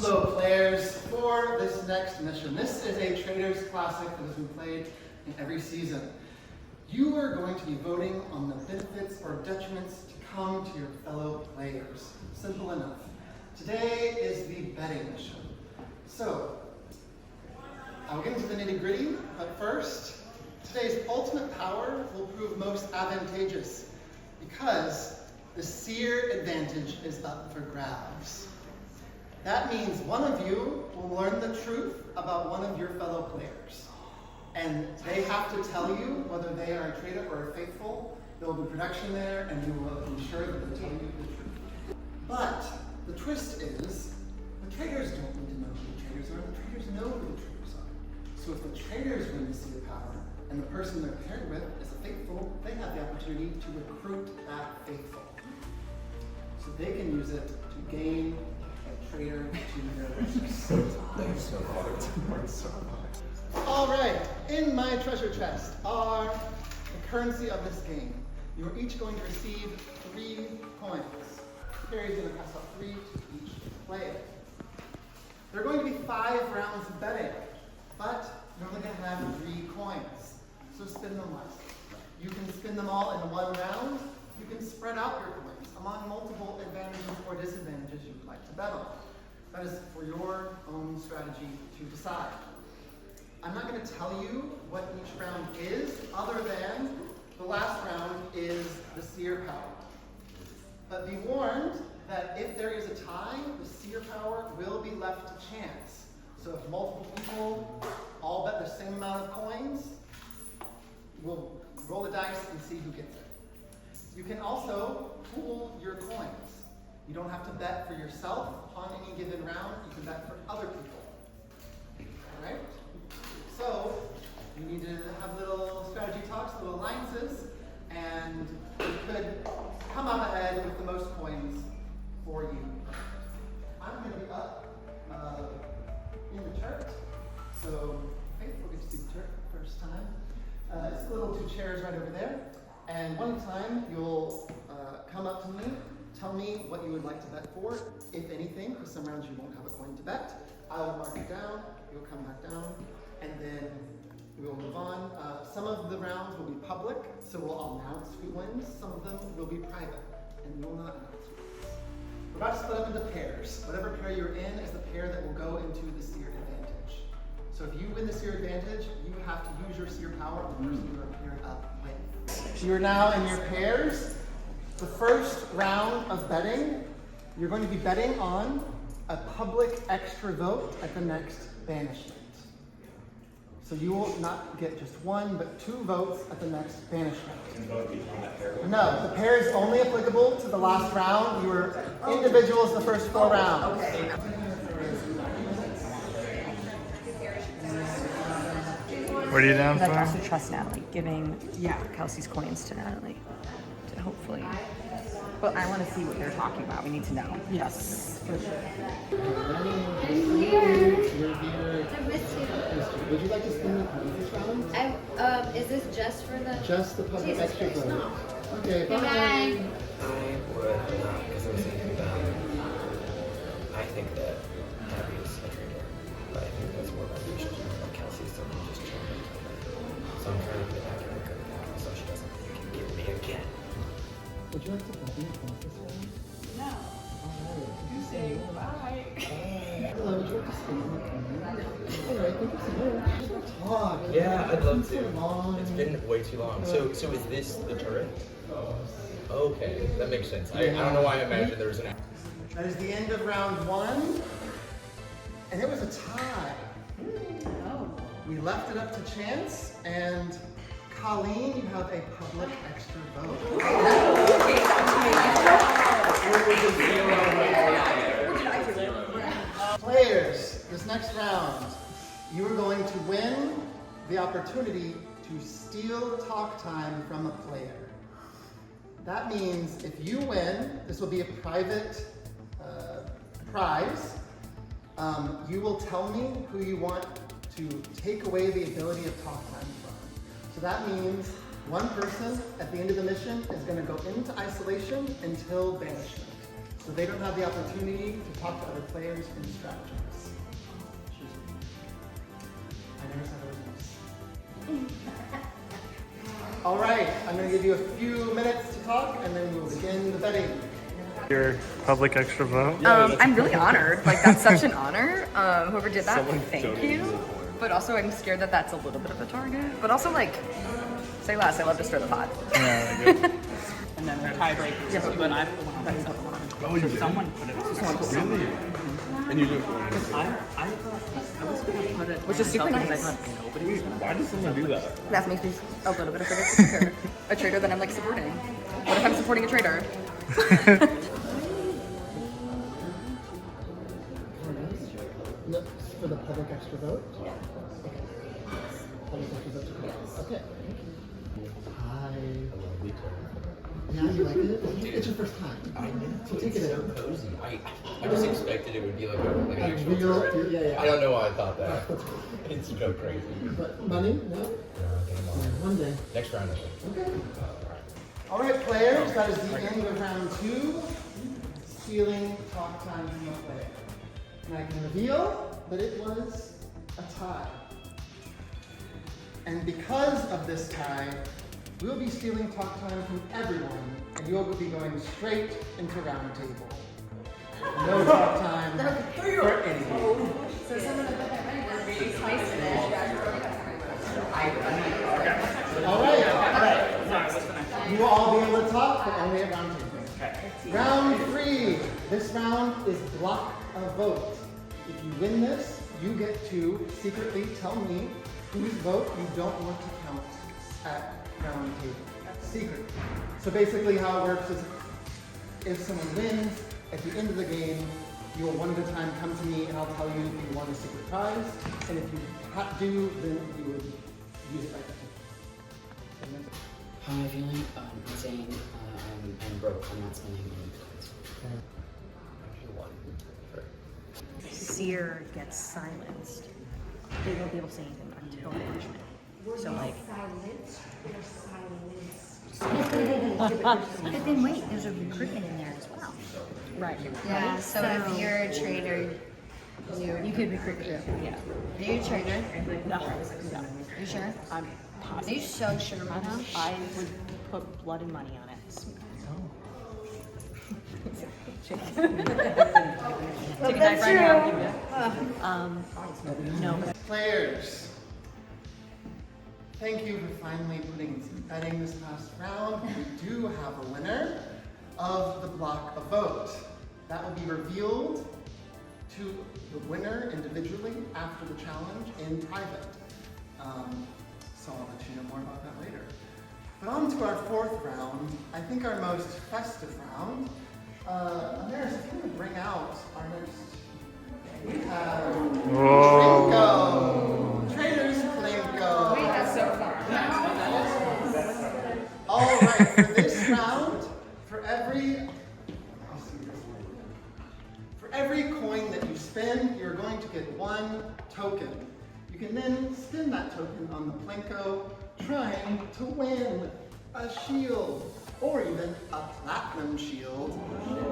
So players, for this next mission, this is a Traders Classic that has been played in every season. You are going to be voting on the benefits or detriments to come to your fellow players. Simple enough. Today is the betting mission. So, I'll get into the nitty-gritty, but first, today's ultimate power will prove most advantageous because the seer advantage is up for grabs. That means one of you will learn the truth about one of your fellow players. And they have to tell you whether they are a traitor or a faithful. There will be production there, and you will ensure that they tell you the truth. But the twist is, the traitors don't need to know who the traitors are. The traitors know who the traitors are. So if the traitors win the seer power, and the person they're paired with is a faithful, they have the opportunity to recruit that faithful. So they can use it to gain a traitor to their ranks. All right, in my treasure chest are the currency of this game. You are each going to receive 3 coins. Carrie's going to pass out 3 to each player. There are going to be 5 rounds of betting, but you're only going to have 3 coins. So spin them wisely. You can spin them all in one round. You can spread out your coins among multiple advantages or disadvantages you would like to bet on. That is for your own strategy to decide. I'm not going to tell you what each round is, other than the last round is the seer power. But be warned that if there is a tie, the seer power will be left to chance. So if multiple people all bet the same amount of coins, we'll roll the dice and see who gets it. You can also pool your coins. You don't have to bet for yourself on any given round. You can bet for other people. All right? So you need to have little strategy talks, little alliances, and you could come out ahead with the most coins for you. I'm going to be up in the chart, so Faithful gets to see the chart for the first time. It's the little 2 chairs right over there, and one time you'll come up to me, tell me what you would like to bet for, if anything, because some rounds you won't have a coin to bet. I will mark it down, you'll come back down, and then we'll move on. Some of the rounds will be public, so we'll announce who wins. Some of them will be private, and we will not announce who wins. We're about to split up into pairs. Whatever pair you're in is the pair that will go into the seer advantage. So if you win the seer advantage, you have to use your seer power on the person you are paired up with. You are now in your pairs. The first round of betting, you're going to be betting on a public extra vote at the next banishment. So you will not get just 1, but 2 votes at the next banishment. No, the pair is only applicable to the last round. You were individuals the first 4 rounds. Okay. What are you down I'd for? also trust Natalie, giving Kelsey's coins to Natalie, to hopefully. But I want to see what they're talking about. We need to know. Yes, for sure. I'm here. You're here. I missed you. Would you like to spin the coins this round? Is this just for the? Just the public Jesus extra Christ, vote. no. Okay, bye. Bye. I would not, because I was thinking that I think that Abby is a traitor, but I think that's more about you. Like Kelsey's still just trying. So I'm trying to get back in the good now, so she doesn't get me again. Would you like to bet your coins this round? No. Alright. You say bye. Hello, would you like to spin the coins? Alright, thank you so much. Talk. Yeah, I'd love So to. long. It's been way too long. So is this the turret? Okay, that makes sense. I don't know why I imagined there was an. That is the end of round 1. And it was a tie. We left it up to chance, and Colleen, you have a public extra vote. Players, this next round, you are going to win the opportunity to steal talk time from a player. That means if you win, this will be a private prize. You will tell me who you want to take away the ability of talk time from. So that means one person at the end of the mission is going to go into isolation until banishment. So they don't have the opportunity to talk to other players and strategize. I never said it was nice. All right, I'm going to give you a few minutes to talk, and then we'll begin the betting. Your public extra vote? I'm really honored. Like, that's such an honor. Whoever did that, thank you. But also, I'm scared that that's a little bit of a target. But also, like, say less. I love to stir the pot. Yeah, good. And then the tiebreaker is you and I put one on someone. Oh, you did? Someone put it on. Really? And you do it for I thought I was going to put it Which is super myself nice. because I thought nobody was going to. Why does someone do that? That makes me a little bit of a traitor. A traitor that I'm, like, supporting. What if I'm supporting a traitor? No, for the public extra vote? Yeah. Okay. Public extra vote to close. Okay. Hi. Yeah, you like it? It's your first time. I know. So take it in. Cozy. I just expected it would be like an actual real, tour. yeah. I don't know why I thought that. It's so crazy. But money? No? One day. Next round, I think. Okay. All right, players, that is the end of round 2. Stealing talk time from the player. And I can reveal that it was a tie. And because of this tie, we'll be stealing talk time from everyone, and you'll be going straight into round table. No talk time for anyone. So someone put that money where we spice it. All right. You will all be able to talk, but only at round table. Round 3. This round is block a vote. If you win this, you get to secretly tell me whose vote you don't want to count at round table. Secret. So basically how it works is if someone wins, at the end of the game, you will one at a time come to me and I'll tell you if you won a secret prize. And if you do, then you would use it right there. How am I feeling? I'm saying I'm broke. I'm not spending any coins. Seer gets silenced. They won't be able to say anything until punishment. So like. But then wait, there's a recruitment in there as well. Right. Yeah, so if you're a trader, You could recruit too. Yeah. are you a trader? No. You sure? I'm Are positive. you so sure right now? I would put blood and money on it. Take a dive right now. No. Players, thank you for finally putting some betting this past round. We do have a winner of the block of vote. That will be revealed to the winner individually after the challenge in private. So I'll let you know more about that later. But on to our 4th round, I think our most festive round. Amaris, if you would bring out our next, we have Plinko. Traders Plinko. Wait, that's so far. All right, for this round, for every coin that you spend, you're going to get 1 token. You can then spin that token on the Plinko, trying to win a shield, or even a platinum shield,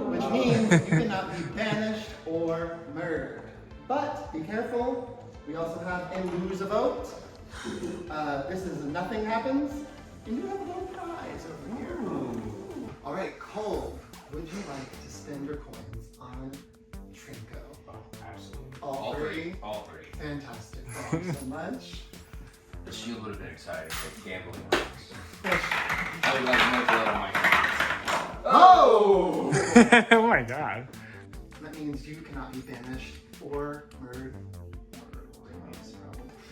which means you cannot be banished or murdered. But be careful, we also have and lose a vote. This is nothing happens, and you have a little prize over here. All right, Cole, would you like to spend your coins on Trinko? Oh, absolutely. All three? All 3. Fantastic, thank you so much. The shield would have been exciting, but gambling works. I would like no blood on my hands. Oh! Oh my god. That means you cannot be banished or murdered.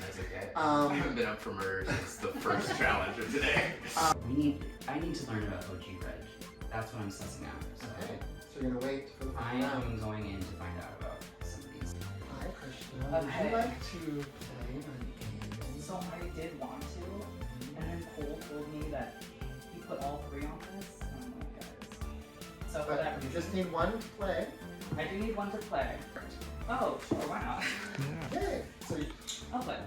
That's okay. Um, I haven't been up for murder since the first challenge of today. I need to learn about OG Reg. That's what I'm sussing out. So Okay, so you're gonna wait for the I final round. am going in to find out about some of these. Hi, Krishna. Would Okay. you like to play a game? So I did want to, and then Cole told me that he put all 3 on this. And I'm like, guys. So for But that you reason, just need 1 to play. I do need one to play. Oh, sure, why not? Okay, so you, I'll play.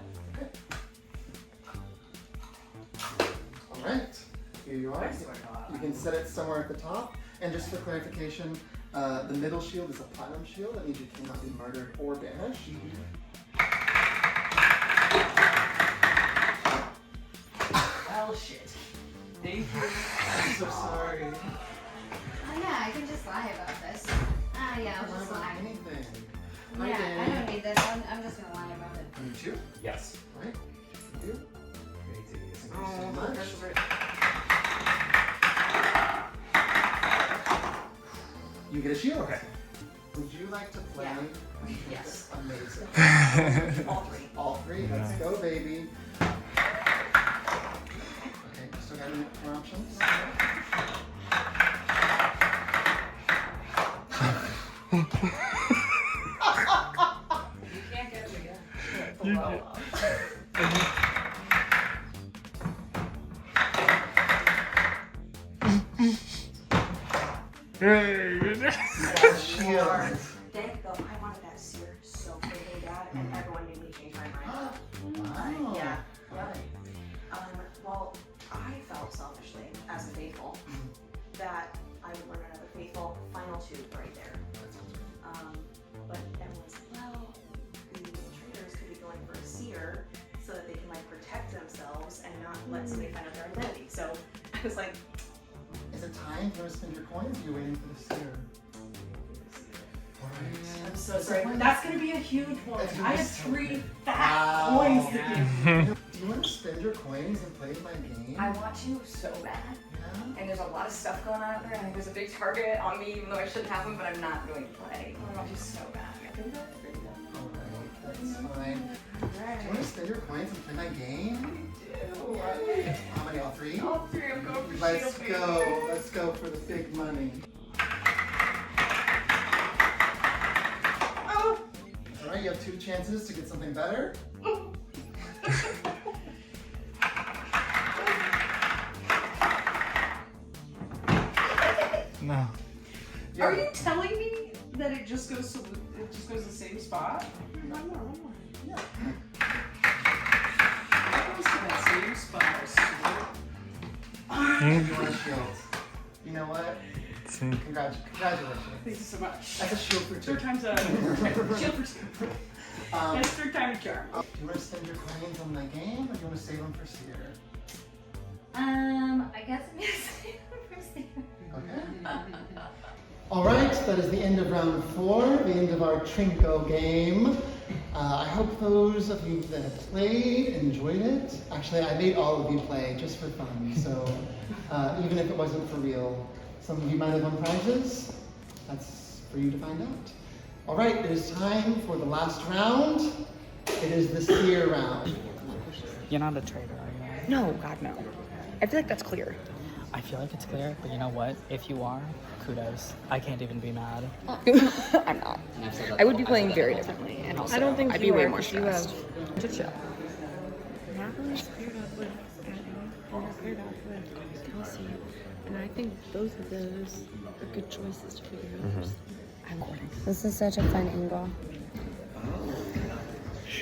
all right, here you are. I swear to God. You can set it somewhere at the top. And just for clarification, The middle shield is a platinum shield. That means you cannot be murdered or banished. Well, shit. Thank you. I'm so sorry. Oh yeah, I can just lie about this. Ah yeah, I'll just lie. Anything. Yeah, I don't need this. I'm just gonna lie about it. You too? Yes. Right. You do? Oh, so much. You get a shield. Okay. Would you like to play? Yeah. Yes. Amazing. All three. All three? Let's go, baby. Okay, still got any more options? You can't get it again. Shield. Thank God, I wanted that seer so quickly, Dad, and everyone made me change my mind. Wow. Yeah. Well, I felt selfishly, as a faithful, that I would learn another faithful final two right there. But everyone's like, well, the traders could be going for a seer so that they can like protect themselves and not let somebody find out their identity. So I was like, Is it time? Do you want to spend your coins? Or are you waiting for the seer? I'm so sorry. That's gonna be a huge one. That's gonna I be have so 3 fat Wow. coins to give. Do you want to spend your coins and play my game? I want to so bad. Yeah? And there's a lot of stuff going on out there. I think there's a big target on me, even though I shouldn't have them, but I'm not going to play. I want to so bad. I think that's pretty good. Alright, that's fine. Do you want to spend your coins and play my game? Yay. How many? All three? All three, I'm going for Let's shield, go. baby. Let's go for the big money. Alright, you have 2 chances to get something better. No. Are you telling me that it just goes to the same spot? One more. Yeah. It goes to that same spot, I swear. You want a shield. You know what? Congratulations. Thank you so much. That's a shield for 2. Third time's a shield for 2. That's third time a charm. Do you want to spend your coins on my game or do you want to save them for seer? I guess I'm gonna say it for Steve. Okay. All right, that is the end of round 4, the end of our Trinko game. I hope those of you that have played enjoyed it. Actually, I made all of you play just for fun, so even if it wasn't for real, some of you might have won prizes. That's for you to find out. All right, it is time for the last round. It is the seer round. You're not a trader, are you? No, God, no. I feel like that's clear. I feel like it's clear, but you know what? If you are, kudos. I can't even be mad. I'm not. I would be playing very differently, and also I don't think I'd you be way are, more 'cause you stressed. have- To chill. Natalie's paired up with Abby, and you're paired up with Kelsey, and I think both of those are good choices to figure out first. I'm recording. This is such a fun angle.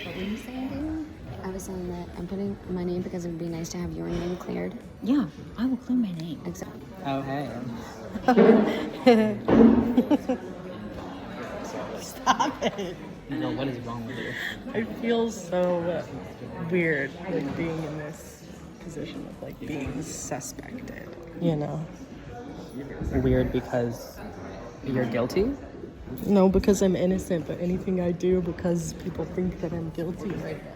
What were you saying, Dana? I was saying that I'm putting my name because it would be nice to have your name cleared. Yeah, I will clear my name. Exactly. Oh, hey. Stop it. No, what is wrong with you? I feel so weird, like being in this position of like being suspected. You know? Weird because you're guilty? No, because I'm innocent, but anything I do because people think that I'm guilty right now.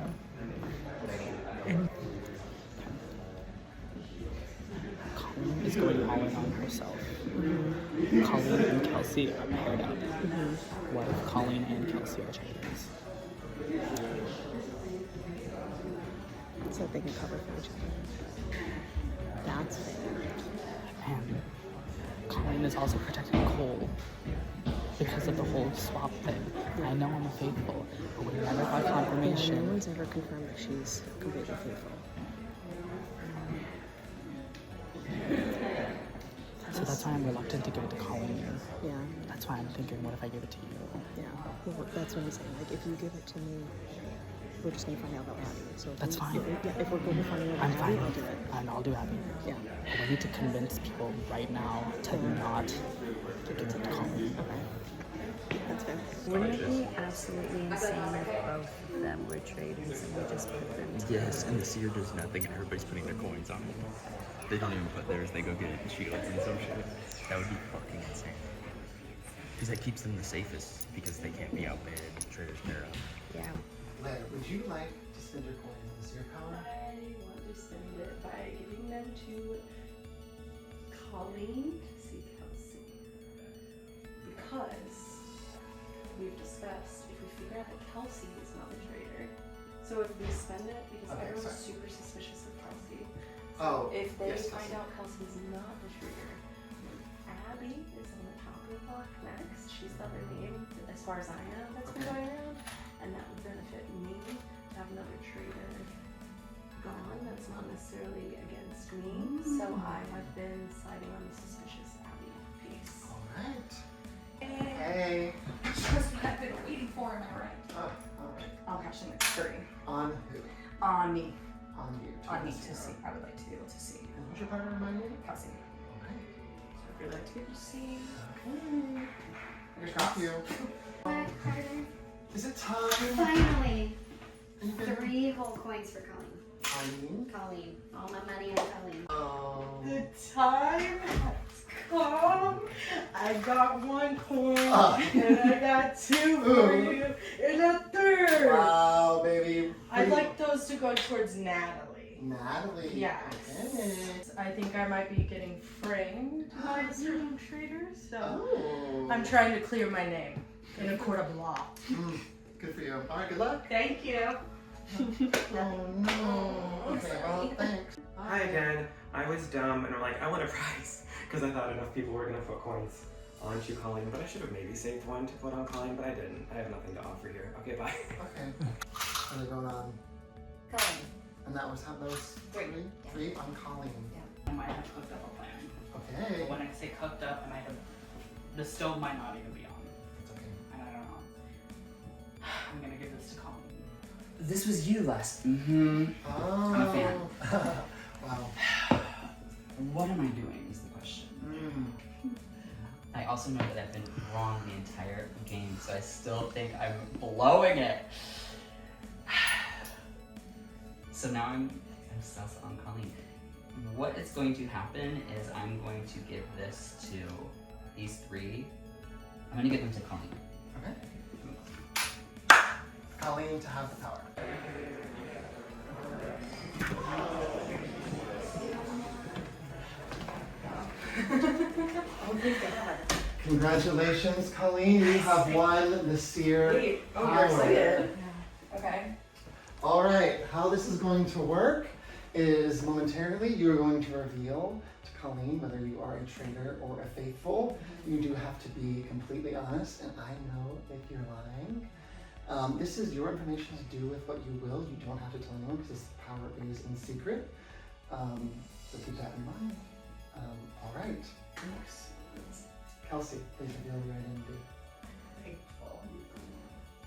And Colleen is going all in on herself. Colleen and Kelsey are paired up. What if Colleen and Kelsey are traders? so that they can cover for each other. That's fair. And Colleen is also protecting Cole because of the whole swap thing. I know I'm a faithful, but we never got No confirmation. one's ever confirmed that she's completely faithful. So that's why I'm reluctant to give it to Colleen. Yeah, That's why I'm thinking, what if I give it to you? yeah. Well, that's what I'm saying. Like, if you give it to me, we're just gonna find out about Abby. So That's fine. If we're going to find out about I'm Abby, fine. I'll do it. And I'll do Abby. Yeah. But we need to convince people right now to not get to Colleen. That's fair. Wouldn't it be absolutely insane if both of them were traders and we just put them together? Yes, and the seer does nothing and everybody's putting their coins on it. They don't even put theirs, they go get shields and some shit. That would be fucking insane. Because that keeps them the safest, because they can't be outbid, traders pair up. Yeah. Leia, would you like to spend your coins on the seer power? I want to spend it by giving them to Colleen to see Kelsey. Because we've discussed if we figure out that Kelsey is not the traitor. So if we spend it, because Okay, everyone's sorry. super suspicious of Kelsey. Oh, If they yes, find yes. out Kelsey's not the traitor, Abby is on the top of the block next. She's the other name, as far as I know, that's been going around. And that would benefit me to have another traitor gone that's not necessarily against me. So I have been siding on the suspicious Abby piece. Alright. Hey. Just what I've been waiting for, am I right? Alright. I'll catch the next 3. On who? On me. On you. On me to see. I would like to be able to see. And who's your partner, remind me? Kelsey. Alright. So I would like to be able to see. Okay. Fingers crossed. Thank you. Is it time? Finally! Anything? 3 whole coins for Colleen. Colleen? Colleen. All my money on Colleen. Oh. The time has come. I got 1 coin, and I got 2 for you, and a 3rd. Wow, baby. I'd like those to go towards Natalie. Natalie. Yes. Okay. I think I might be getting framed by a certain trader, so Oh. I'm trying to clear my name in a court of law. Good for you. Alright, good luck. Thank you. Oh no. Okay, well, thanks. Hi again. I was dumb and I'm like, I want a prize. Because I thought enough people were going to put coins on you, Colleen. But I should have maybe saved 1 to put on Colleen, but I didn't. I have nothing to offer here. Okay, bye. Okay. What are they going on? Colleen. And that was how those 3? 3 on Colleen. I might have cooked up a plan. Okay. But when I say cooked up, I might have, the stove might not even be on. It's okay. And I don't know. I'm gonna give this to Colleen. This was you last. Mm-hmm. Oh. I'm a fan. Wow. What am I doing is the question. I also know that I've been wrong the entire game, so I still think I'm blowing it. So now I'm sus on Colleen. What is going to happen is I'm going to give this to these 3. I'm gonna give them to Colleen. Okay. Colleen to have the power. Oh my god. Congratulations, Colleen. You have won the seer Wait, oh, power. you're excited. Okay. All right, how this is going to work is momentarily you're going to reveal to Colleen whether you are a traitor or a faithful. You do have to be completely honest, and I know if you're lying. This is your information to do with what you will. You don't have to tell anyone because this power is in secret. So keep that in mind. All right. Kelsey, please reveal your identity.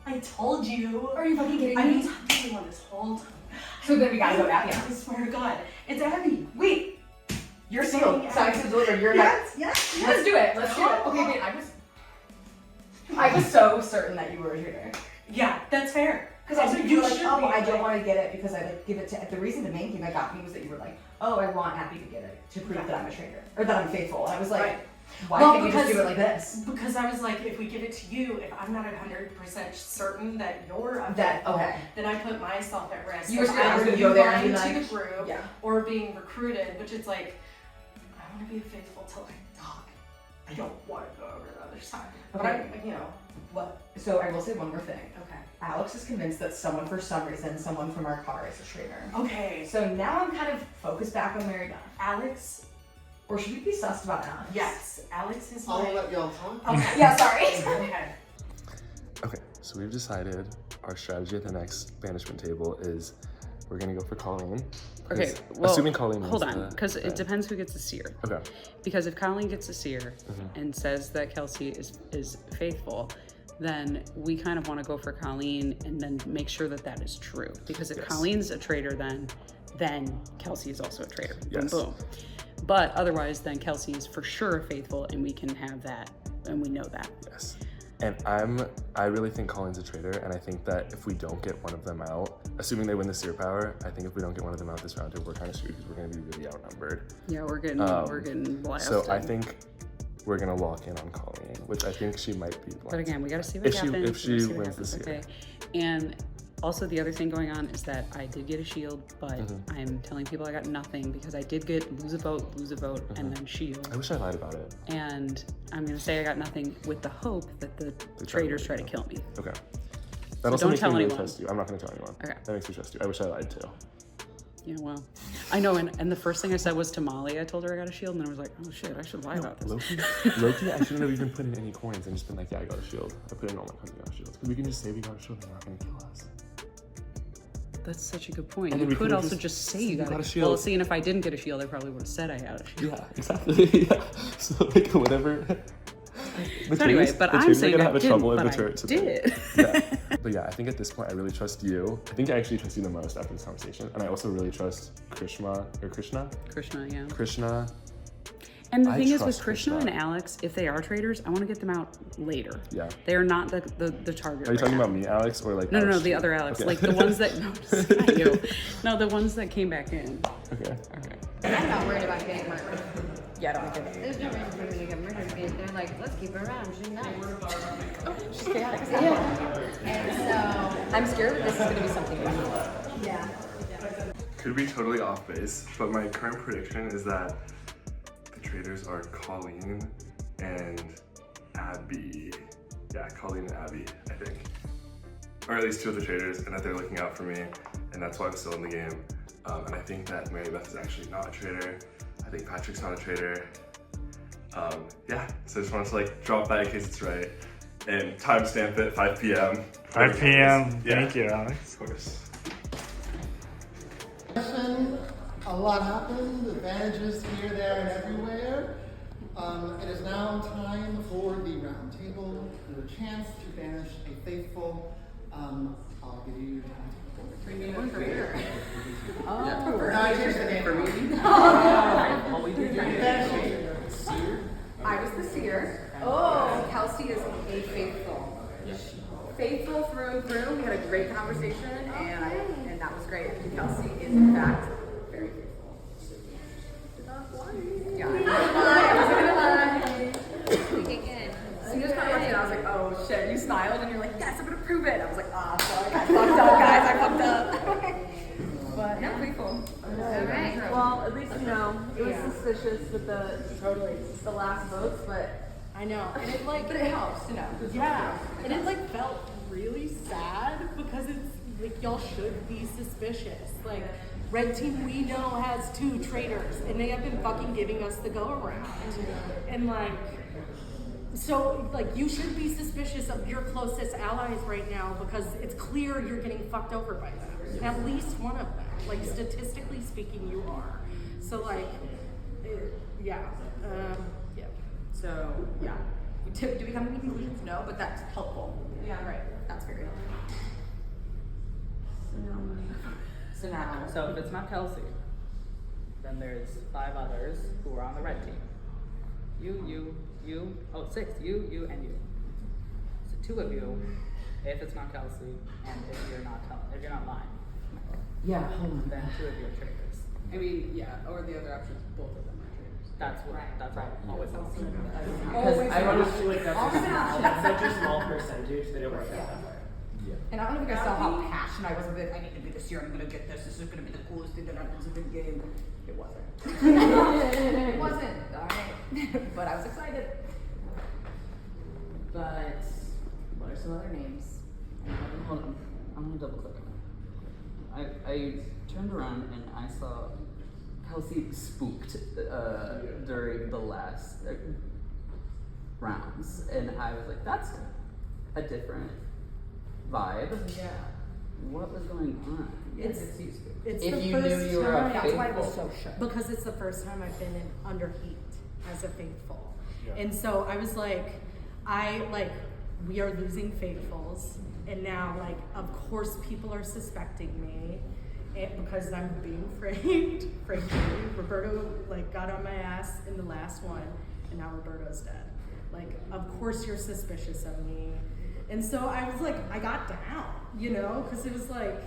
I told you. Are you fucking kidding I've me? been talking to you this whole time. So then we gotta go Abby. I swear to God, it's Abby. Wait! You're Saying sealed. Signed to deliver. You're Yes, yes, yes. Let's do it. Let's do it. Okay, wait. I was so certain that you were a traitor. Yeah, that's fair. Because also you were like, should oh, be, I don't like- want to get it because I like give it to. The reason the main thing that got me was that you were like, oh, I want Abby to get it to prove that I'm a traitor or that I'm faithful. And I was like, Right. why Well, can't you just because- do it like this? Because I was like, if we give it to you, if I'm not 100% certain that you're a That faithful, okay. then I put myself at risk. You were of scared I was either gonna you go there and be lying like, to the group yeah. or being recruited, which is like, I want to be faithful till I die. I don't want to go over the other side. But Okay. I, you know, what? So I will say one more thing. Okay. Alex is convinced that someone, for some reason, someone from our car is a traitor. Okay. So now I'm kind of focused back on Mary Beth. Alex. Or should we be sussed about Alex? Yes, Alex is I'll my. let y'all talk. Okay. Yeah, sorry. Okay. Okay, so we've decided our strategy at the next banishment table is we're gonna go for Colleen. Okay, 'Cause well, assuming Colleen wins hold on, the because it thing. depends who gets the seer. Okay. Because if Colleen gets a seer and says that Kelsey is faithful, then we kind of want to go for Colleen and then make sure that that is true. Because if Yes. Colleen's a traitor, then Kelsey is also a traitor. Yes. Boom, boom. But otherwise, then Kelsey is for sure faithful, and we can have that, and we know that. Yes. And I really think Colleen's a traitor, and I think that if we don't get one of them out, assuming they win the seer power, I think if we don't get one of them out this round, we're kind of screwed because we're going to be really outnumbered. Yeah, we're getting blasted. So I think we're going to lock in on Colleen, which I think she might be. But again, we got to see what happens. If she wins the seer. Okay. And also the other thing going on is that I did get a shield, but I'm telling people I got nothing because I did get lose a vote, and then shield. I wish I lied about it. And I'm going to say I got nothing with the hope that the traitors try to kill me. Okay. That So also don't makes tell me really anyone. trust you. I'm not going to tell anyone. Okay. That makes me trust you. I wish I lied too. Yeah, well, I know, and the first thing I said was to Molly, I told her I got a shield, and then I was like, oh shit, I should lie about this. Loki, I shouldn't have even put in any coins and just been like, yeah, I got a shield. I put in all my coins, I got a shield. Because we can just say we got a shield and they're not going to kill us. That's such a good point. And You then we could could've also just say you got a shield. shield. Well, see, and if I didn't get a shield, I probably would have said I had a shield. Yeah, exactly. Yeah. So like whatever. So anyway, but I'm saying I didn't, but I did. Yeah. But yeah, I think at this point I really trust you. I think I actually trust you the most after this conversation. And I also really trust Krishna. Krishna, yeah. Krishna. And the I thing is with trust Krishna and Alex, if they are traitors, I want to get them out later. Yeah. They are not the target. Are you talking about me, Alex, or like No, Alex? the other Alex. Okay. Like the ones that not you. No, the ones that came back in. Okay. I'm not worried about getting murdered. Yeah, I don't think There's no reason for me to get murdered. They're like, let's keep her around. She's nice. she's chaotic. Yeah. And so I'm scared that this is going to be something new. yeah. Could be totally off base, but my current prediction is that the traitors are Colleen and Abby. Yeah, Colleen and Abby, I think. Or at least two of the traitors, and that they're looking out for me, and that's why I'm still in the game. And I think that Mary Beth is actually not a traitor. I think Patrick's not a traitor. Yeah, so I just wanted to like drop that in case it's right. And timestamp it, 5 p.m. 5 p.m. Yeah. Thank you, Alex. Of course. A lot happened, advantages here, there, and everywhere. It is now time for the round table, your chance to banish a faithful. I'll give you time. Oh, No, I changed the name for me. I was the seer. Oh, Kelsey is a faithful. Faithful through and through. We had a great conversation, and that was great. Kelsey is in fact very faithful. Yeah. I wasn't gonna lie. As soon as I watched it, I was like, oh shit. You smiled and you're like, yes, I'm gonna prove it. I was like, sorry, I fucked up, guys. I fucked up. But no, faithful. Alright, well, at least you know, it was suspicious with the last votes, but I know, and it But it helps to know. Yeah, and it like felt really sad because it's like y'all should be suspicious. Like Red Team we know has 2 traitors and they have been fucking giving us the go around. And like, so like you should be suspicious of your closest allies right now because it's clear you're getting fucked over by them. At least one of them. Like statistically speaking, you are. So like, yeah. So yeah. Do we come to any conclusions? No, but that's helpful. Yeah, right. That's very helpful. So now. So if it's not Kelsey, then there's 5 others who are on the red team. You, 6, you, and you. So 2 of you, if it's not Kelsey, and if you're not lying. Yeah, hold on. Then 2 of you are traitors. I mean, yeah, or the other option is both of them are traitors. That's what always helps. Because I honestly like that's such a small percentage that it works out that way. And I don't know if you guys saw how passionate I was with it. I need to be this year. I'm gonna get this. This is gonna be the coolest thing that happens in the game. It wasn't. It wasn't. All right. But I was excited. But what are some other names? Hold on. I'm gonna double click on it. I turned around and I saw Kelsey spooked during the last rounds, and I was like, that's a different vibe. Yeah. What was going on? It's If the you first knew you were a time. That's why I was faithful. so shook. Because it's the first time I've been under heat as a faithful. Yeah. And so I was like, I we are losing faithfuls, and now like of course people are suspecting me because I'm being framed. Frankly, Roberto like got on my ass in the last one, and now Roberto's dead. Like, of course you're suspicious of me. And so I was like, I got down, you know, because it was like,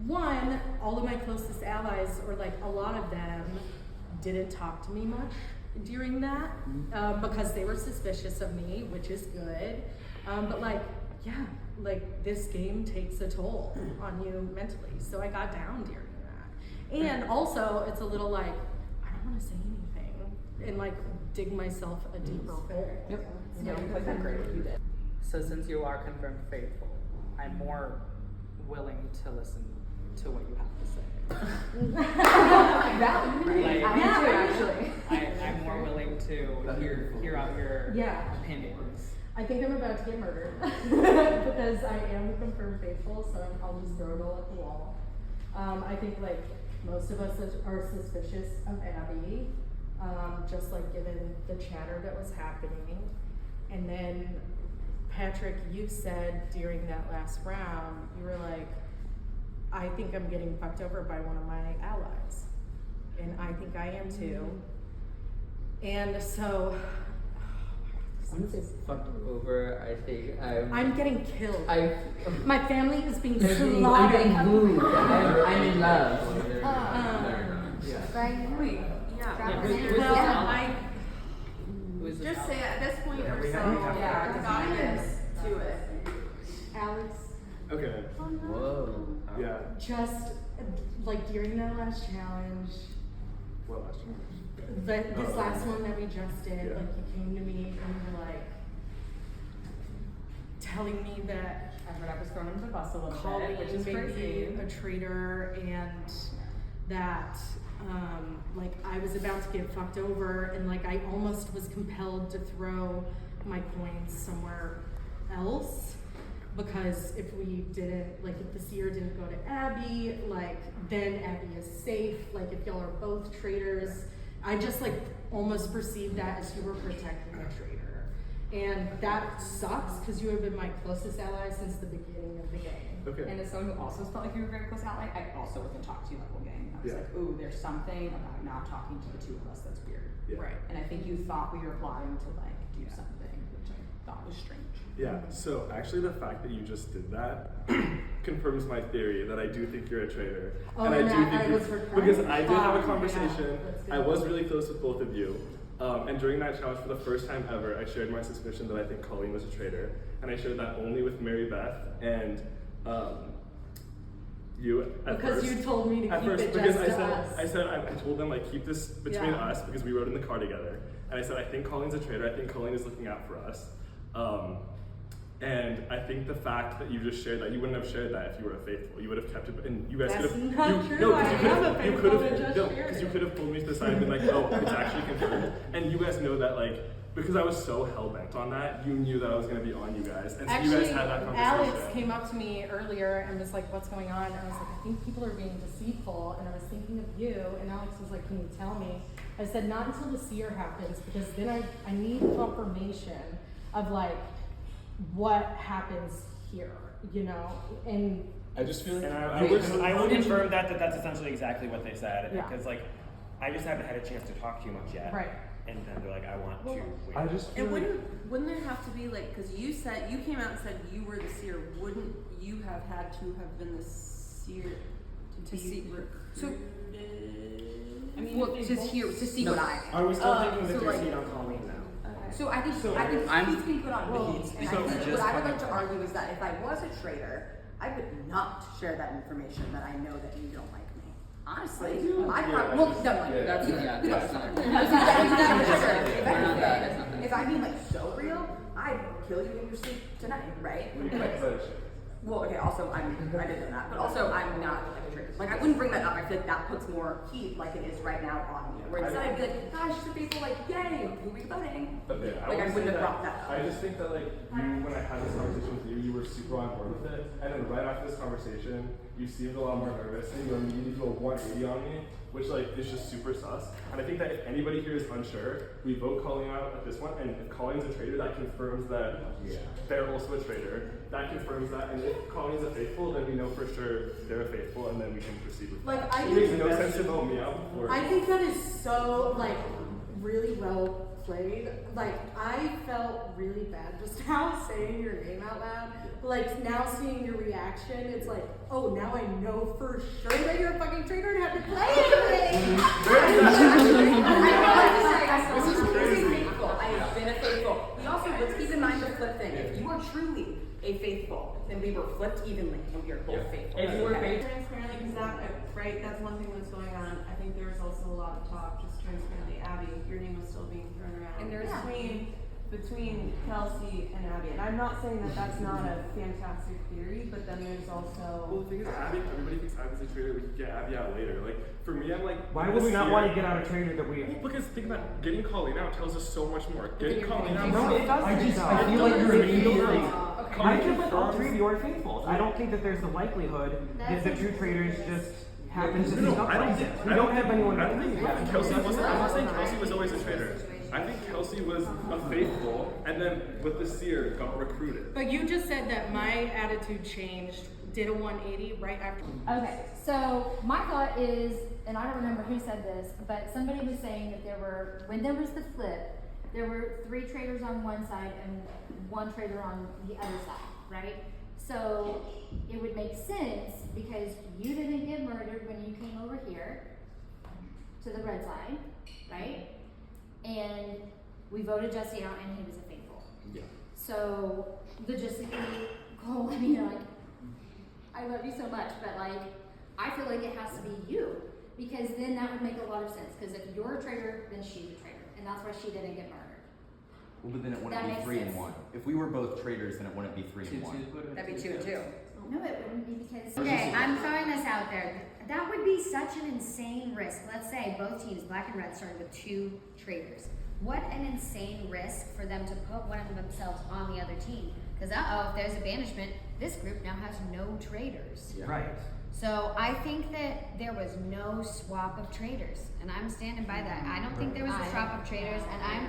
one, all of my closest allies, or like a lot of them, didn't talk to me much during that because they were suspicious of me, which is good. But like, yeah, like this game takes a toll on you mentally. So I got down during that. And also, it's a little like, I don't want to say anything and like dig myself a deeper hole. Yep. You know, you played that great. You did. So since you are confirmed faithful, I'm more willing to listen to what you have to say. That Like, I do actually. I'm more willing to hear out your opinions. I think I'm about to get murdered because I am confirmed faithful, so I'll just throw it all at the wall. I think like most of us are suspicious of Abby, just like given the chatter that was happening. And then Patrick, you said during that last round, you were like, I think I'm getting fucked over by one of my allies. And I think I am too. And so I'm gonna say fucked over. I think I'm getting killed. I'm My family is being getting slaughtered. moved. I'm in love. Wait, yeah. Well, Just say at this point Yeah, or we so, have to yeah, got this. Do it. Alex, Okay. Whoa. Yeah. just like during that last challenge, What last one? but this last one that we just did, Yeah. like you came to me and you were like telling me that I was thrown under the bus a little Colleen bit, which is may crazy. be a traitor and that like I was about to get fucked over and like I almost was compelled to throw my coins somewhere else because if we didn't, like if the seer didn't go to Abby, like then Abby is safe. Like if y'all are both traitors, I just like almost perceived that as you were protecting a traitor. And that sucks because you have been my closest ally since the beginning of the game. Okay. And as someone who also felt like you were a very close ally, I also wasn't talking to you the whole game. I was Yeah. like, ooh, there's something about not talking to the two of us that's weird. Yeah. Right. And I think you thought we were plotting to like do something, which I thought was strange. Yeah, so actually the fact that you just did that confirms my theory that I do think you're a traitor. Oh, and I and do I think was you're, recurring? because I did have Oh, a conversation. yeah, that's good. I was really close with both of you. And during that challenge, for the first time ever, I shared my suspicion that I think Colleen was a traitor. And I shared that only with Mary Beth and you at Because first. you told me to At keep first, it because just I said I told them like keep this between Yeah. us because we rode in the car together. And I said I think Colleen's a traitor. I think Colleen is looking out for us. And I think the fact that you just shared that, you wouldn't have shared that if you were a faithful. You would have kept it, and you guys That's could have. not you, true. No, I because you am could a have. You faithful could and have. just No, shared because you it. could have pulled me to the side and been like, oh, it's actually confirmed. And you guys know that, like, because I was so hell bent on that, you knew that I was going to be on you guys, and so Actually, you guys had that conversation. Alex came up to me earlier and was like, what's going on? And I was like, I think people are being deceitful. And I was thinking of you. And Alex was like, can you tell me? I said, not until the seer happens, because then I need confirmation of like what happens here, you know? And I just feel like And I would confirm that that's essentially exactly what they said. Yeah. Because like, I just haven't had a chance to talk to you much yet. Right. And then they're like, I want to. Wait. I just feel And like, wouldn't there have to be like, because you came out and said you were the seer, wouldn't you have had to have been the seer to see So, I mean, well, to see what I am. Are we still thinking that so they're like- seeing on Colleen now? So I think I'm- he's being put on me, He's- and so I think just what I would coming like to to- argue is that if I was a traitor, I would not share that information that I know that you don't like me. Honestly, my problem. Well, no, That's not. If I mean like so real, I'd kill you in your sleep tonight, right? Well, okay. Also, I didn't know that, but also I'm not like a traitor. Like I wouldn't bring that up. I feel like that puts more heat, like it is right now, on me. Where instead I'd be like, gosh, the people like, yay, who are we voting? Okay, Like I would wouldn't say have brought that up. I just think that like you, when I had this conversation with you, you were super on board with it, and then right after this conversation, you seemed a lot more nervous, and you immediately do a 180 on me, which like is just super sus. And I think that if anybody here is unsure, we vote Colleen out at this one, and if Colleen's a traitor, that confirms that they're also a traitor. That confirms that, and if Colleen's a faithful, then we know for sure they're a faithful, and then we can proceed with Like, that. I It makes think no sense to vote me out before. I think that is so, like, really well played. Like, I felt really bad just now saying your name out loud. But, like, now seeing your reaction, it's like, oh, now I know for sure that you're a fucking traitor and have to play it. This is faithful. I have been a faithful. We also, let's keep in mind the flip thing. If you are truly a faithful, then we were flipped evenly and we are both faithful. If you were very transparently, because that, right, that's one thing that's going on. I think there was also a lot of talk, just transparently, Abby, your name was still being thrown around. And there's between Kelsey and Abby. And I'm not saying that that's not a fantastic theory, but then there's also... Well, the thing is, Abby, everybody thinks Abby's a traitor, we can get Abby out later. Like, for me, I'm like... Why would we not want to get out a traitor that we... Well, because think about it, getting Colleen out tells us so much more. Getting Colleen out... No, it doesn't. I feel like you're immediately... I feel like all three of you are faithfuls. I don't think that there's the likelihood that the two traitors just happen to be up like this. We don't have anyone... I don't think Kelsey wasn't... I'm not saying Kelsey was always a traitor. I think Kelsey was a faithful, and then with the seer got recruited. But you just said that my attitude changed, did a 180 right after. Okay, so my thought is, and I don't remember who said this, but somebody was saying that when there was the flip, there were 3 traitors on one side and 1 traitor on the other side, right? So it would make sense because you didn't get murdered when you came over here to the red side, right? And we voted Jesse out and he was a faithful. Yeah. So logistically, Cole, I mean, like, I love you so much, but like, I feel like it has to be you because then that would make a lot of sense. Because if you're a traitor, then she's a traitor, and that's why she didn't get murdered. Well, but then it That wouldn't be makes 3 and sense. 1. If we were both traitors, then it wouldn't be 3 and 1. That'd be 2 and 2. No, it wouldn't be because. Okay, I'm throwing this out there. That would be such an insane risk. Let's say both teams, black and red, started with 2 traitors. What an insane risk for them to put one of themselves on the other team. Because if there's a banishment, this group now has no traitors. Yeah. Right. So I think that there was no swap of traitors, and I'm standing by that. I don't think there was a swap of traitors, and I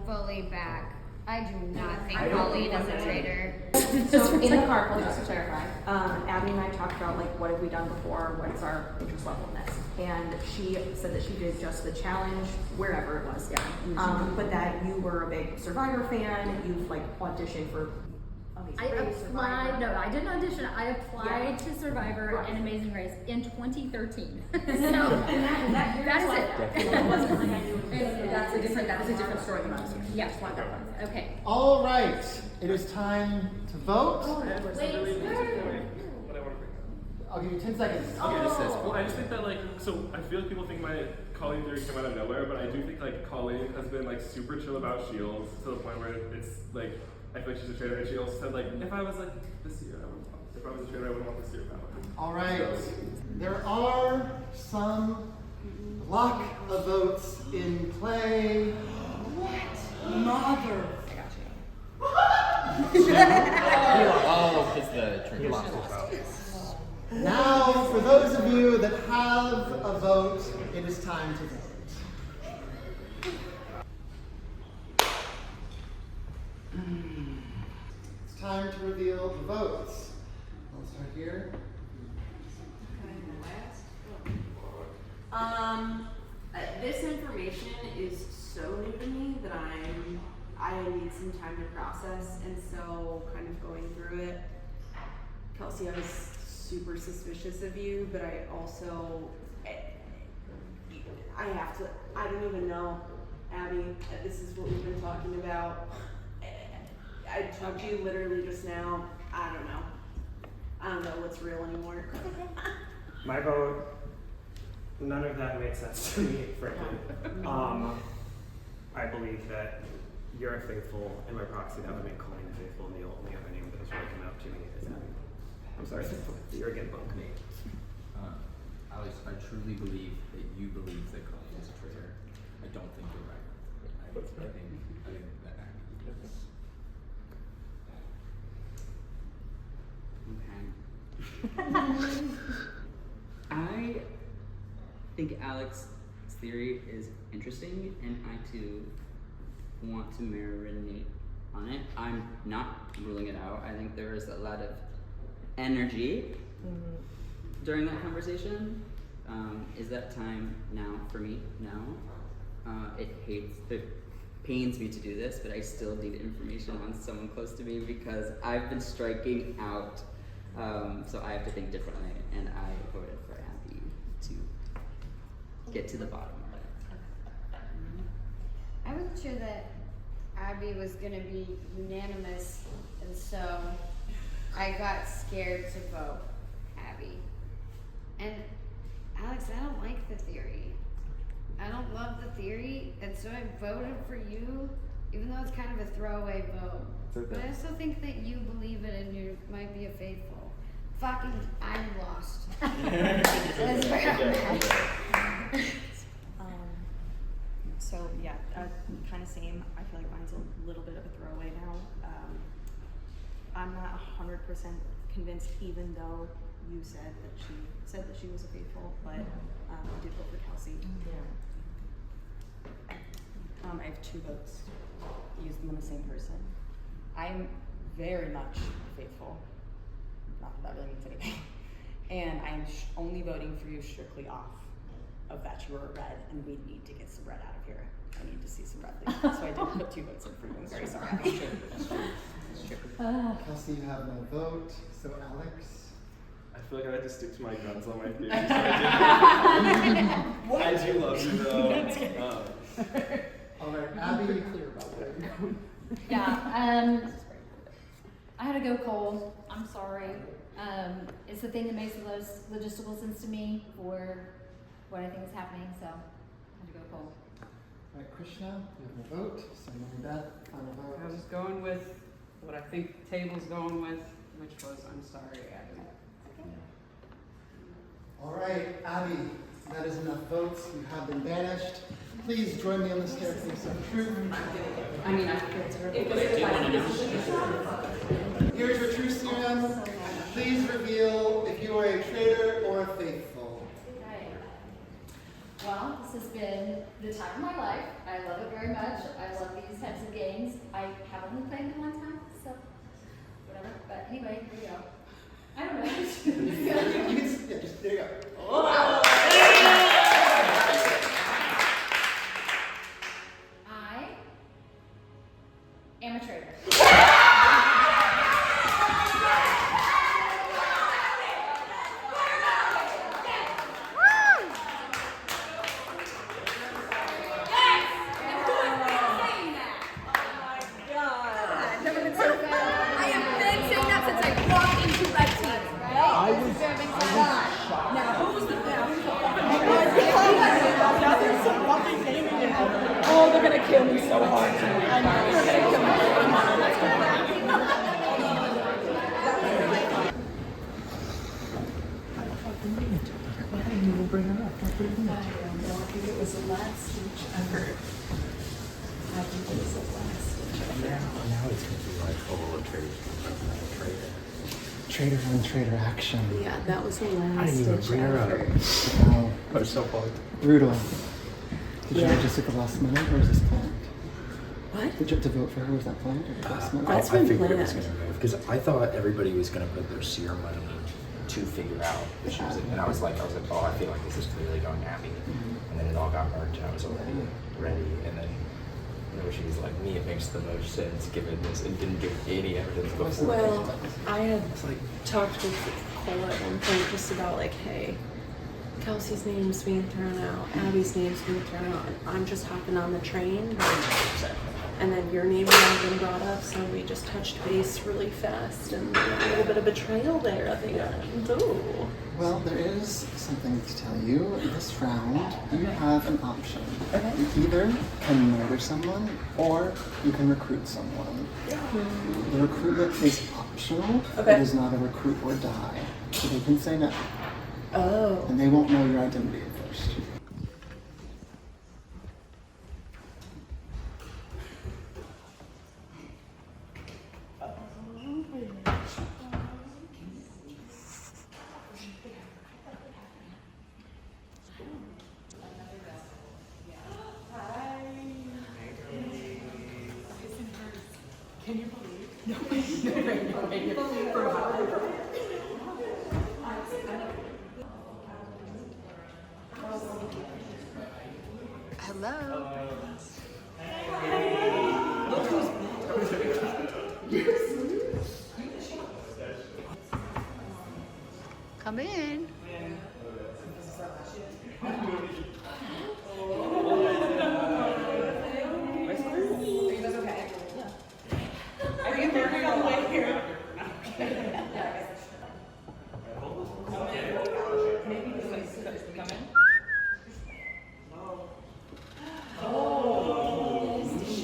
fully back. I do not think Colleen is a traitor. So in the car, just to clarify, Abby and I talked about like what have we done before, what's our interest level in this, and she said that she did just the challenge wherever it was. Yeah. But that you were a big Survivor fan, you've like auditioned for. I applied. No, I didn't audition. I applied to Survivor and Amazing Race in 2013. So that is it. That is a different story than I was here. Yes. Okay. All right, it is time to vote. I'll give you 10 seconds. Well, I just think that like, so I feel like people think my Colleen theory came out of nowhere, but I do think like Colleen has been like super chill about shields to the point where it's like, I feel like she's a traitor, and she also said like, if I was like the seer, if I was a traitor, I wouldn't want the seer power. All right, there are some block of votes in play. Mother. Oh, because the traitor lost his vote. Now, for those of you that have a vote, it is time to vote. It's time to reveal the votes. I'll start here. This information is so new to me that I need some time to process, and so kind of going through it. Kelsey, I was super suspicious of you, but I also, I don't even know, Abby, this is what we've been talking about. I talked to you literally just now. I don't know what's real anymore. My vote, none of that made sense to me, frankly. I believe that you're a faithful, and by proxy that would make Colleen a faithful, and the only other name that has really come out to me is Abby. I'm sorry, you're again bunk me. Alex, I truly believe that you believe that Colleen is a traitor. I don't think you're right. I think that Abby is. Okay. I think Alex's theory is interesting, and I too want to marinate on it. I'm not ruling it out. I think there is a lot of energy during that conversation. Is that time now for me? No. It pains me to do this, but I still need information on someone close to me because I've been striking out. So I have to think differently, and I voted for Abby to get to the bottom of it. I wasn't sure that Abby was gonna be unanimous, and so I got scared to vote Abby. And Alex, I don't like the theory. I don't love the theory, and so I voted for you, even though it's kind of a throwaway vote. Okay. But I also think that you believe it and you might be a faithful. Fucking, I'm lost. That's where I'm at. So yeah, kind of same. I feel like mine's a little bit of a throwaway now. I'm not 100% convinced, even though you said that she was a faithful, but I did vote for Kelsey. I have 2 votes. Use them on the same person. I'm very much faithful. Not that that really means anything. And I'm only voting for you strictly off of that you were red, and we need to get some red out of here. I need to see some red leave. So I did put 2 votes in for you. I'm very sorry. Kelsey, you have no vote. So Alex. I feel like I had to stick to my guns on my theory. So I do love you though. All right, Abby, clear about where you're going. Yeah, I had to go cold. I'm sorry. It's the thing that makes the most logistical sense to me for what I think is happening, so I had to go cold. All right, Krishna, you have no vote. So Beth, final vote. I was going with what I think the table's going with, which was I'm sorry, Abby. All right, Abby, that is enough votes. You have been banished. Please join me on the staircase of truth. I mean, Here's your true serum. Please reveal if you are a traitor or a faithful. Okay. Well, this has been the time of my life. I love it very much. I love these types of games. I have only played them one time, so whatever. But anyway, here we go. I don't know. You can, yeah, just, there you go. Oh. I am a traitor. Oh, they're gonna kill me so hard. I know they're gonna kill me so hard. Why didn't you bring it up? Don't put it in there. I think it was the last speech ever. I think it was the last speech ever. Now it's gonna be like, oh, well, a traitor. Traitor on traitor action. Yeah, that was the last I didn't even stitch bring her up. Wow. I was so plugged. Brutal. Did Yeah. you just at the last minute, or was this planned? What? Did you have to vote for her? Was that planned? Or last minute? That's I been figured it was planned. gonna move because I thought everybody was gonna put their seer money to figure out that she was, and I was like, oh, I feel like this is clearly going Abby, and then it all got merged, and I was already ready, and then she was like, me, it makes the most sense given this, and didn't give any evidence before. Well, I had talked with Cole at one point just about like, hey, Kelsey's name's being thrown out, Abby's name's being thrown out, and I'm just hopping on the train. And then your name had been brought up, so we just touched base really fast, and a little bit of betrayal there at the end. Ooh. Well, there is something to tell you. This round, you have an option. Okay. You either can murder someone, or you can recruit someone. The recruitment is optional. Okay. It is not a recruit or die. So they can say no. Oh. And they won't know your identity at first. Hello. Come in.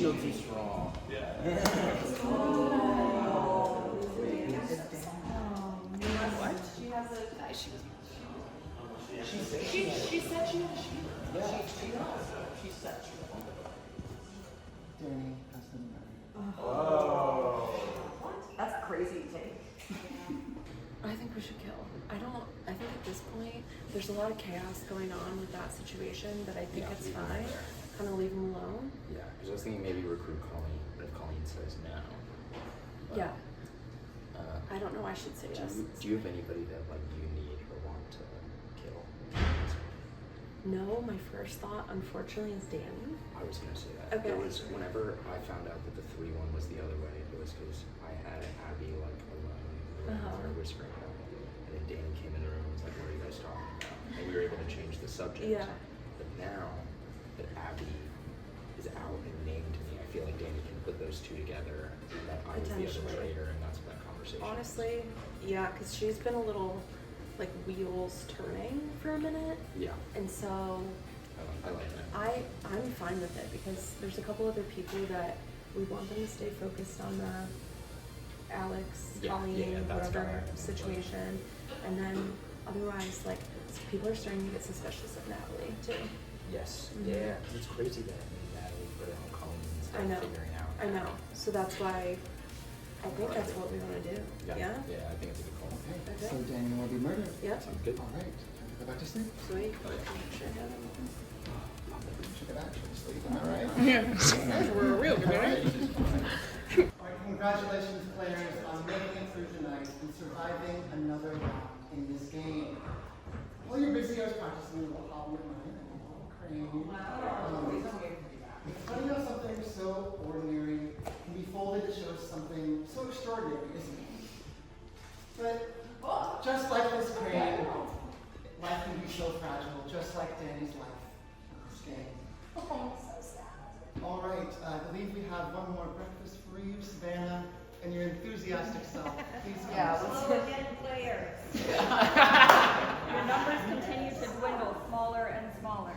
Shield too strong. What? She has a. She said she had a shield. Yeah. She does. She said she does. Danny has been murdered. That's crazy take. I think we should kill. I think at this point, there's a lot of chaos going on with that situation that I think it's fine. Kind of leave him alone. Yeah, because I was thinking maybe recruit Colleen, but if Colleen says no. But, Yeah. I don't know, I should say yes. Do you have anybody that like you need or want to kill? No, my first thought, unfortunately, is Danny. I was gonna say that. Okay. It was whenever I found out that the 3-1 was the other way, it was because I had Abby like alone with her whispering about it. And then Danny came in the room and was like, what are you guys talking about? And we were able to change the subject. Yeah. But now that Abby is out and named me, I feel like Danny can put those two together and that I was the other Potentially. traitor and that's what that conversation. Honestly, yeah, because she's been a little, like, wheels turning for a minute. Yeah. And so I like that. I'm fine with it because there's a couple other people that we want them to stay focused on the Alex, Colleen, that's whatever fine. situation. And then otherwise, like, people are starting to get suspicious of Natalie too. Yes. Mhm. Yeah. It's crazy that Natalie put it on Colleen and I started know. figuring out. I know. So that's why I think that's what we want to do. Yeah. Yeah? Yeah, I think it's a good call. Okay, so Danny will be murdered. Yep. Sounds good. All right, time to go back to sleep. Sweet. Should have actually sleep, am I right? Yeah. We're real good, right? All right, congratulations, players, on making it through tonight and surviving another round in this game. While you're busy, I was practicing a little hobby of mine, a little crane. It's funny how something so ordinary can be folded to show something so extraordinary, isn't it? But just like this crane, life can be so fragile, just like Danny's life in this game. Oh, so sad. All right, I believe we have one more breakfast for you, Savannah, and your enthusiastic self. Please come. Hello again, players. Your numbers continue to dwindle smaller and smaller.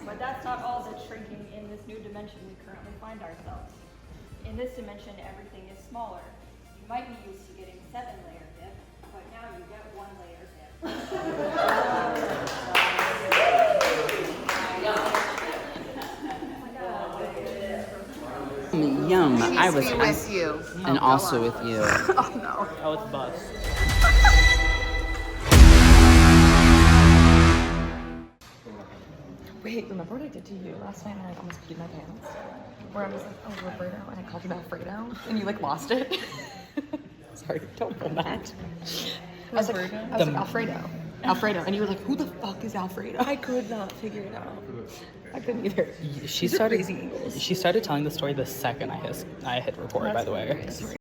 But that's not all that's shrinking in this new dimension we currently find ourselves. In this dimension, everything is smaller. You might be used to getting 7-layer dip, but now you get 1-layer dip. Yum. He I needs was to be with you. and Oh, also go with on. you. Oh no. Oh, it's bus. Wait, remember what I did to you last night when I almost peed my pants? Where I was like, oh, Roberto, and I called you Alfredo, and you like lost it? Sorry, don't pull that. I was like, Alfredo. Alfredo. And you were like, who the fuck is Alfredo? I could not figure it out. I couldn't either. She started telling the story the second I hit record, by the way.